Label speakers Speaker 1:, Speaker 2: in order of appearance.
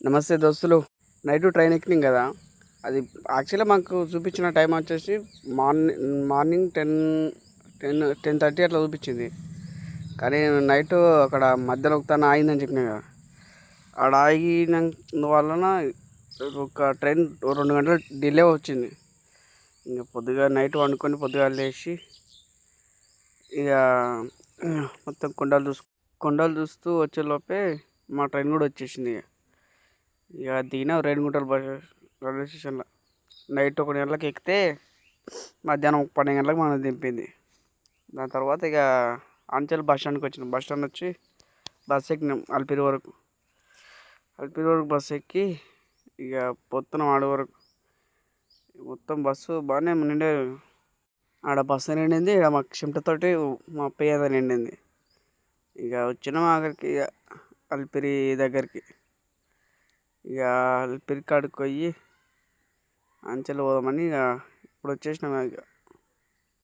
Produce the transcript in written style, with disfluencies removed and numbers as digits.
Speaker 1: నమస్తే దోస్తులు. Night train ఎక్కినాం కదా. అది యాక్చువల్గా మాకు చూపించిన టైం వచ్చేసి మార్నింగ్ 10:30 అట్లా చూపించింది. కానీ నైట్ అక్కడ మధ్యలో ఒకతాన ఆగిందని చెప్పినా కదా. ఆడ ఆగిన వలన ఒక ట్రైన్ 2 గంటలు డిలే వచ్చింది. ఇంకా పొద్దుగా నైట్ వండుకొని పొద్దుగా లేచి ఇక మొత్తం కొండలు చూస్తూ వచ్చేలోపే మా ట్రైన్ కూడా వచ్చేసింది. ఇక దిగిన రేణిగుంటల రైల్వే స్టేషన్లో నైట్ 1 గంటలకు ఎక్కితే మధ్యాహ్నం 12 గంటలకు మనం దింపింది. దాని తర్వాత ఇక అంచెల్ బస్ స్టాండ్కి వచ్చినాం. బస్ స్టాండ్ వచ్చి బస్ ఎక్కినాం అల్పిరి వరకు. బస్సు ఎక్కి ఇక పొద్దున ఆడ వరకు మొత్తం బస్సు బాగానే నిండే. ఆడ బస్సు నిండింది, ఇక మాకు చెమటతోటి మా పేద నిండింది. ఇక వచ్చినాం ఆఖరికి ఇక అల్పిరి దగ్గరికి. ఇక అల్పిరి కాడికి పోయి అంచెలు పోదామని ఇక ఇప్పుడు వచ్చేసినాం. ఇక